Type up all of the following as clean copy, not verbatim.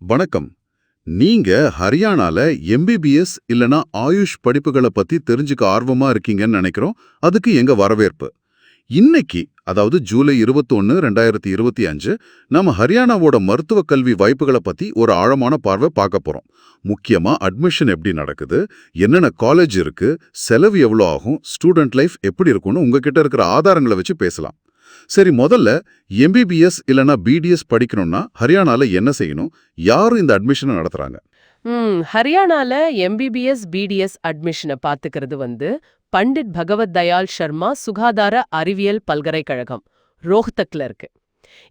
வணக்கம். நீங்க ஹரியானால எம்பிபிஎஸ் இல்லனா ஆயுஷ் படிப்புகளை பத்தி தெரிஞ்சுக்க ஆர்வமா இருக்கீங்கன்னு நினைக்கிறோம். அதுக்கு எங்க வரவேற்பு. இன்னைக்கு, அதாவது ஜூலை 21, 2025, நம்ம ஹரியானாவோட மருத்துவ கல்வி வாய்ப்புகளை பத்தி ஒரு ஆழமான பார்வை பார்க்க போறோம். முக்கியமா அட்மிஷன் எப்படி நடக்குது, என்னென்ன காலேஜ் இருக்கு, செலவு எவ்வளோ ஆகும், ஸ்டூடெண்ட் லைஃப் எப்படி இருக்கும்னு உங்ககிட்ட இருக்கிற ஆதாரங்களை வச்சு பேசலாம். சரி, முதல்ல எம்பிபிஎஸ் இல்லனா பிடிஎஸ் படிக்கணும்னா ஹரியானால என்ன செய்யணும், யாரும் இந்த அட்மிஷனை நடத்துறாங்க? ஹரியானால எம்பிபிஎஸ் பிடிஎஸ் அட்மிஷனை பாத்துக்கிறது பண்டிட் பகவத் தயாள் சர்மா சுகாதார அறிவியல் பல்கலைக்கழகம் ரோஹ்தக்ல இருக்கு.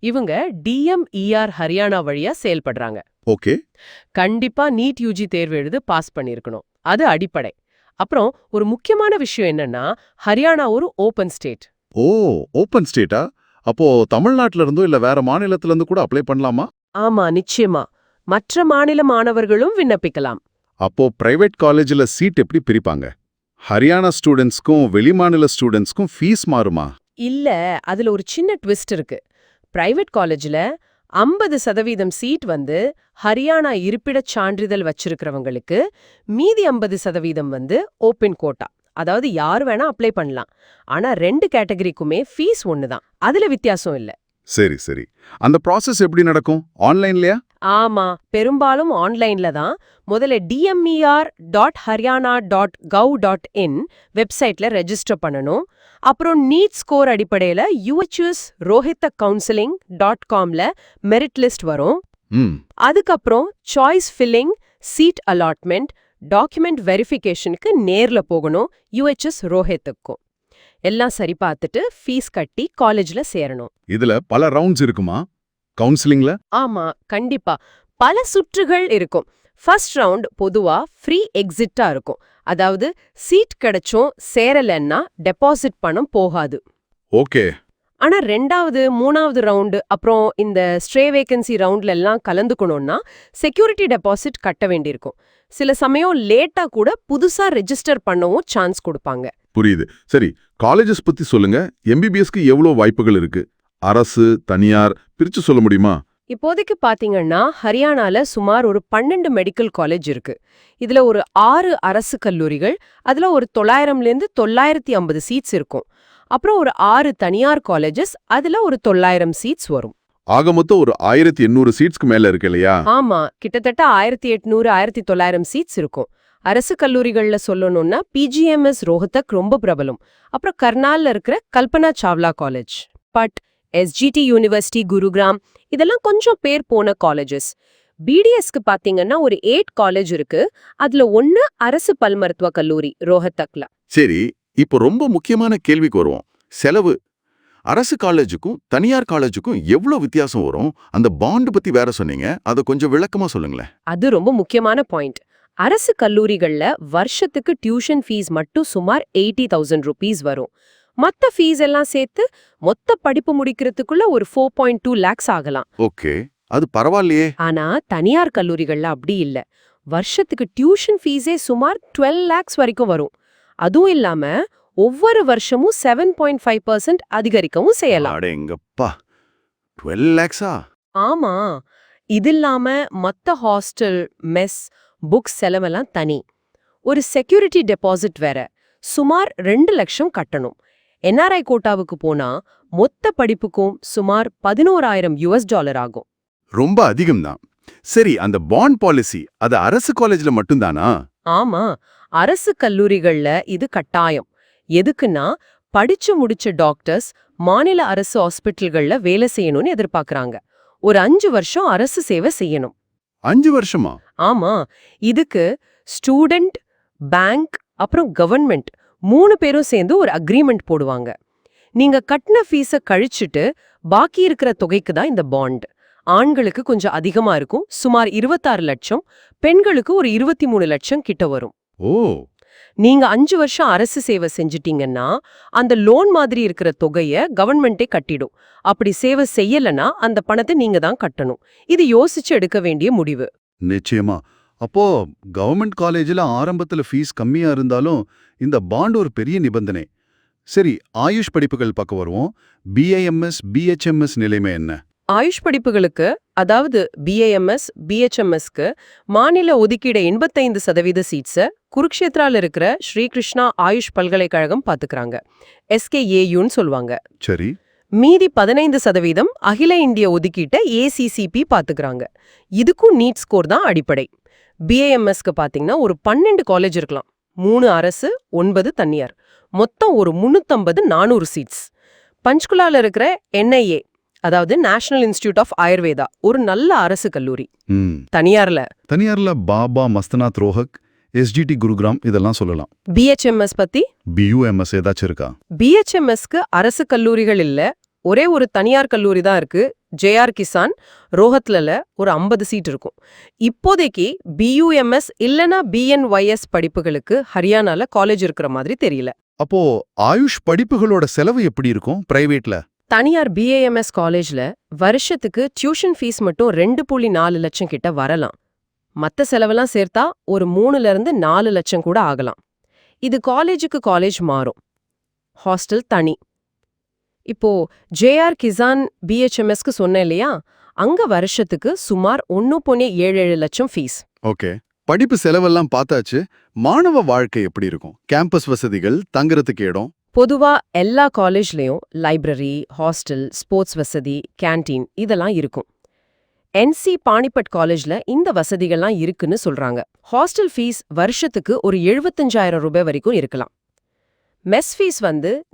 இவங்க டிஎம்இஆர் ஹரியானா வழியா செயல்படுறாங்க. ஓகே. கண்டிப்பா நீட் யூஜி தேர்வு எழுது பாஸ் பண்ணிருக்கணும், அது அடிப்படை. அப்புறம் ஒரு முக்கியமான விஷயம் என்னன்னா, ஹரியானா ஒரு ஓபன் ஸ்டேட். ஓ, ஓபன் ஸ்டேட்டா? அப்போ தமிழ்நாட்டுல இருந்தோ இல்ல வேற மாநிலத்துல இருந்து கூட அப்ளை பண்ணலாமா? ஆமா, நிச்சயமா. மற்ற மாநில மாணவர்களும் விண்ணப்பிக்கலாம். அப்போ பிரைவேட் காலேஜ்ல சீட் எப்படி பிரிப்பாங்க? ஹரியானா ஸ்டூடெண்ட்ஸ்க்கும் வெளிமாநில ஸ்டூடெண்ட்ஸ்க்கும் ஃபீஸ் மாறுமா? இல்ல, அதுல ஒரு சின்ன ட்விஸ்ட் இருக்கு. பிரைவேட் காலேஜ்ல 50% சீட் ஹரியானா இருப்பிடச் சான்றிதழ் வச்சிருக்கிறவங்களுக்கு, மீதி 50% ஓபன் கோட்டா. அதாவது யார் வேணா அப்ளை பண்ணலாம். ஆனா 2 கேட்டகரிக்குமே ஃபீஸ் ஒண்ணுதான், அதுல வித்தியாசம் இல்ல. சரி சரி. அந்த ப்ராசஸ் எப்படி நடக்கும்? ஆன்லைன்லயா? ஆமா, பெரும்பாலும் ஆன்லைன்ல தான். முதல்ல dmer.haryana.gov.in வெப்சைட்ல ரெஜிஸ்டர் பண்ணணும். அப்புறம் நீட் ஸ்கோர் அடிப்படையில uhsrohitacounseling.comல மெரிட் லிஸ்ட் வரும். அதுக்கப்புறம் choice filling, seat allotment, document வெரிஃபிகேஷனுக்கு நேர்ல போகணும் யுஎச்எஸ் ரோஹித்துக்கும். எல்லாம் சரி பார்த்துட்டு ஃபீஸ் கட்டி காலேஜ்ல சேரணும். இதுல பல ரவுண்ட்ஸ் இருக்குமா கவுன்சிலிங்ல? ஆமா, கண்டிப்பா பல சுற்றுகள் இருக்கும். ஃபர்ஸ்ட் ரவுண்ட் பொதுவா ஃப்ரீ எக்ஸிட்டா இருக்கும். அதாவது சீட் கிடைச்சும் சேரலன்னா டெபாசிட் பணம் போகாது. ஓகே. ஆனா 2வது 3வது ரவுண்டு அப்புறம் இந்த ஸ்ட்ரே வேகன்சி ரவுண்ட்ல எல்லாம் கலந்துக்கணும்னா செக்யூரிட்டி டெபாசிட் கட்ட வேண்டியிருக்கும். சில சமயம் லேட்டா கூட புதுசா ரெஜிஸ்டர் பண்ணவும் சான்ஸ் கொடுப்பாங்க. புரியுது. சரி, காலேஜஸ் பத்தி சொல்லுங்க. எம்பிபிஎஸ்க்கு எவ்வளோ வாய்ப்புகள் இருக்கு? அரசு, தனியார் பிரிச்சு சொல்ல முடியுமா? இப்போதைக்கு பாத்தீங்கன்னா ஹரியானால சுமார் ஒரு 12 மெடிக்கல் காலேஜ் இருக்கு. இதுல ஒரு 6 அரசு கல்லூரிகள், அதுல ஒரு 900லேருந்து 950 சீட்ஸ் இருக்கும். அப்புறம் ஒரு 6 தனியார் காலேஜஸ், அதுல ஒரு 900 சீட்ஸ் வரும். ஆக மொத்தம் ஒரு 1800 சீட்ஸ்க்கு மேல இருக்கு இல்லையா? ஆமா, கிட்டத்தட்ட 1800 1900 சீட்ஸ் இருக்கும். அரசு கல்லூரிகள்ல சொல்லணும்னா பிஜிஎம்எஸ் ரோஹ்தக் ரொம்ப பிரபலம். அப்புறம் கர்னால்ல இருக்கிற Kalpana Chawla college, but SGT university Gurugram, இதெல்லாம் கொஞ்சம் பேர் போன காலேஜஸ். பிடிஎஸ்க்கு பாத்தீங்கன்னா ஒரு 8 காலேஜ் இருக்கு. அதுல 1 அரசு பல் மருத்துவ கல்லூரி ரோஹ்தக்ல. சரி, இப்போ ரொம்ப முக்கியமான கேள்விக்கு வருவோம். செலவு. அரசு காலேஜுக்கும் தனியார் காலேஜுக்கும் எவ்வளவு வித்தியாசம் வரும்? அந்த பாண்ட் பத்தி வேற சொன்னீங்க, அதை கொஞ்சம் விளக்கமா சொல்லுங்களேன். அது ரொம்ப முக்கியமான பாயிண்ட். அரசு கல்லூரிகள்ல வருஷத்துக்கு டியூஷன் ஃபீஸ் மட்டும் சுமார் 80,000 rupees வரும். மத்த ஃபீஸ் எல்லாம் சேர்த்து மொத்த படிப்பு முடிக்கிறதுக்குள்ள ஒரு 4.2 lakhs ஆகலாம். ஓகே, அது பரவாயில்லையே. ஆனா தனியார் கல்லூரிகள்ல அப்படி இல்ல. வருஷத்துக்கு டியூஷன் ஃபீஸே சுமார் 12 lakhs வரைக்கும் வரும். அதுவும் இல்லாம ஒவ்வொரு வருஷமும் 7.5% அதிகரிக்கவும் செய்யலாம். அடேங்கப்பா, 12 lakhs-ஆ? ஆமா, இது இல்லாம மத்த ஹாஸ்டல், மெஸ், புக்ஸ் செலவெல்லாம் தனி. ஒரு செக்யூரிட்டி டெபாசிட் வேற. சுமார் 2 லட்சம் கட்டணும். என்ஆர்ஐ கோட்டாவுக்கு போனா மொத்த படிப்புக்கும் சுமார் $11,000 ஆகும். ரொம்ப அதிகம்தான். சரி, அந்த பாண்ட் பாலிசி அது அரசு காலேஜ்ல மட்டும்தானா? ஆமா, அரசு கல்லூரிகள்ல இது கட்டாயம். எதுக்குன்னா, படிச்சு முடிச்ச டாக்டர்ஸ் மாநில அரசு ஹாஸ்பிட்டல்கள்ல வேலை செய்யணும்னு எதிர்பார்க்கறாங்க. ஒரு 5 வருஷம் அரசு சேவை செய்யணும். 5 வருஷமா? ஆமா, இதுக்கு ஸ்டூடெண்ட், பேங்க் அப்புறம் கவர்மெண்ட் 3 பேரும் சேர்ந்து ஒரு அக்ரிமெண்ட் போடுவாங்க. நீங்க கட்டின ஃபீஸ கழிச்சிட்டு பாக்கி இருக்கிற தொகைக்கு தான் இந்த பாண்ட். ஆண்களுக்கு கொஞ்சம் அதிகமா இருக்கும், சுமார் 26 லட்சம். பெண்களுக்கு ஒரு 23 லட்சம் கிட்ட வரும். ஓ. நீங்க 5 வருஷம் அரசு சேவை செஞ்சிட்டீங்கன்னா அந்த லோன் மாதிரி இருக்கிற தொகைய கவர்மெண்டே கட்டிடும். அப்படி சேவை செய்யலனா அந்த பணத்தை நீங்க தான் கட்டணும். இது யோசிச்சு எடுக்க வேண்டிய முடிவு. நிச்சயமா. அப்போ கவர்மெண்ட் காலேஜ்ல ஆரம்பத்துல ஃபீஸ் கம்மியா இருந்தாலும் இந்த பாண்ட் ஒரு பெரிய நிபந்தனை. சரி, ஆயுஷ் படிப்புகள் பக்கம் வருவோம். பிஏஎம்எஸ், பிஹெச்எம்எஸ் நிலைமை என்ன? ஆயுஷ் படிப்புகளுக்கு, அதாவது பிஏஎம்எஸ், பிஹெச்எம்எஸ்க்கு மாநில ஒதுக்கீடு 85% சீட்ஸ குருக்ஷேத்ரால இருக்கிற ஸ்ரீகிருஷ்ணா ஆயுஷ் பல்கலைக்கழகம் பாத்துக்கறாங்க. SKAUன்னு சொல்லுவாங்க. சரி. மீதி 15% அகில இந்திய ஒதுக்கீட்ட ACCP பாத்துக்கறாங்க. இதுக்கும் நீட் ஸ்கோர் தான் அடிப்படை. பிஏஎம்எஸ்க்கு பாத்தீங்கன்னா ஒரு 12 காலேஜ் இருக்கலாம். 3 அரசு, 9 தனியார். மொத்தம் ஒரு 350-400 சீட்ஸ். பஞ்ச்குலால இருக்கிற NIA, அதாவது நேஷனல் இன்ஸ்டிடியூட் ஆஃப் ஆயுர்வேதா, ஒரு நல்ல அரசு கல்லூரி. தனியார்ல பாபா மஸ்தனாத் ரோஹக், SGT குருகிராம் இதெல்லாம் சொல்லலாம். BHMS பத்தி? BUMS ஏதாச்சும் இருக்கா? BHMSக்கு அரசு கல்லூரிகள் இல்ல, ஒரே ஒரு தனியார் கல்லூரி தான் இருக்கு. JR கிசான், ரோஹத்ல ஒரு 50 சீட் இருக்கும். இப்போதைக்கு BUMS இல்லனா BNYS படிப்புகளுக்கு ஹரியானால காலேஜ் இருக்கிற மாதிரி தெரியல. அப்போ ஆயுஷ் படிப்புகளோட செலவு எப்படி இருக்கும் பிரைவேட்ல? தனியார் BAMS காலேஜ்ல வருஷத்துக்கு டியூஷன் ஃபீஸ் மட்டும் 2.4 லட்சம் கிட்ட வரலாம். மத்த செலவெல்லாம் சேர்த்தா ஒரு 3-4 லட்சம் கூட ஆகலாம். இது காலேஜுக்கு காலேஜ் மாறும். ஹாஸ்டல் தனி. இப்போ JR கிசான் BHMSக்கு சொன்னேன் இல்லையா, அங்க வருஷத்துக்கு சுமார் 1.77 லட்சம் ஃபீஸ். ஓகே. படிப்பு செலவெல்லாம் பார்த்தாச்சு. மாணவ வாழ்க்கை எப்படி இருக்கும்? கேம்பஸ் வசதிகள், தங்குறதுக்கு இடம்? பொதுவா எல்லா காலேஜ்லயும் லைப்ரரி, ஹாஸ்டல், ஸ்போர்ட்ஸ் வசதி, கேண்டீன் இதெல்லாம் இருக்கும். NC பாணிபட் காலேஜ்ல இந்த வசதிகள்லாம் இருக்குன்னு சொல்றாங்க. ஹாஸ்டல் ஃபீஸ் வருஷத்துக்கு ஒரு 75,000 ரூபாய் வரைக்கும் இருக்கலாம். மெஸ் ஃபீஸ்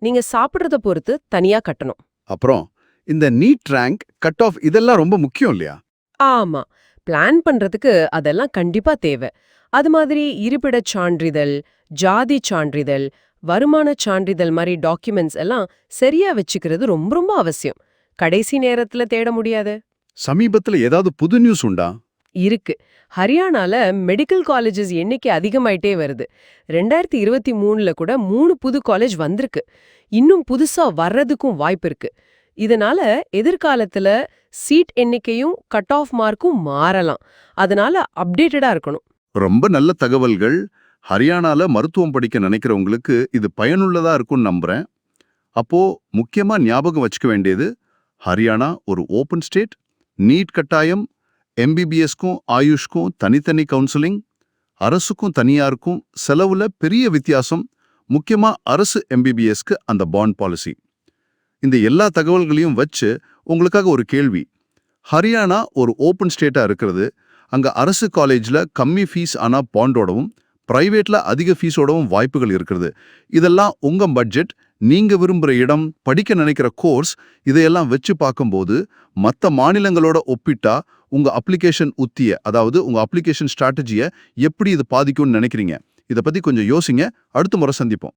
நீங்க சாப்பிடுறத பொறுத்து தனியா கட்டணும். அப்புறம் இந்த நீட் ரேங்க், கட் ஆஃப் இதெல்லாம் ரொம்ப முக்கியம் இல்லையா? ஆமா, பிளான் பண்றதுக்கு அதெல்லாம் கண்டிப்பா தேவை. அது மாதிரி இருப்பிடச் சான்றிதழ், ஜாதி சான்றிதழ், வருமானச் சான்றிதழ் மாதிரி டாக்குமெண்ட்ஸ் எல்லாம் சரியா வச்சுக்கிறது ரொம்ப ரொம்ப அவசியம். கடைசி நேரத்துல தேட முடியாது. சமீபத்துல ஏதாவது புது நியூஸ் உண்டா? இருக்கு. ஹரியானால மெடிக்கல் காலேஜஸ் எண்ணிக்கை அதிகமாயிட்டே வருது. 2023ல கூட 3 புது காலேஜ் வந்திருக்கு. இன்னும் புதுசா வர்றதுக்கும் வாய்ப்பு இருக்கு. இதனால எதிர்காலத்துல சீட் எண்ணிக்கையும் கட் ஆஃப் மார்க்கும் மாறலாம். அதனால அப்டேட்டடா இருக்கணும். ரொம்ப நல்ல தகவல்கள். ஹரியானால மருத்துவம் படிக்க நினைக்கிறவங்களுக்கு இது பயனுள்ளதா இருக்கும்னு நம்புறேன். அப்போ முக்கியமா ஞாபகம் வச்சுக்க வேண்டியது, ஹரியானா ஒரு ஓபன் ஸ்டேட், நீட் கட்டாயம், MBBSக்கும் ஆயுஷ்க்கும் தனித்தனி கவுன்சிலிங், அரசுக்கும் தனியாருக்கும் செலவுல பெரிய வித்தியாசம், முக்கியமா அரசு MBBSக்கு அந்த பாண்ட் பாலிசி. இந்த எல்லா தகவல்களையும் வச்சு உங்களுக்காக ஒரு கேள்வி. ஹரியானா ஒரு ஓபன் ஸ்டேட்டா இருக்கிறது, அங்க அரசு காலேஜ்ல கம்மி ஃபீஸ் ஆனா பாண்டோடவும், பிரைவேட்ல அதிக ஃபீஸோடவும் வாய்ப்புகள் இருக்கிறது. இதெல்லாம் உங்க பட்ஜெட், நீங்க விரும்புற இடம், படிக்க நினைக்கிற கோர்ஸ், இதையெல்லாம் வச்சு பார்க்கும்போது மற்ற மாநிலங்களோட ஒப்பிட்டா உங்க அப்ளிகேஷன் உத்திய, அதாவது உங்க அப்ளிகேஷன் ஸ்ட்ராட்டஜியை எப்படி இது பாதிக்கும்னு நினைக்கிறீங்க? இதை பத்தி கொஞ்சம் யோசிங்க. அடுத்த முறை சந்திப்போம்.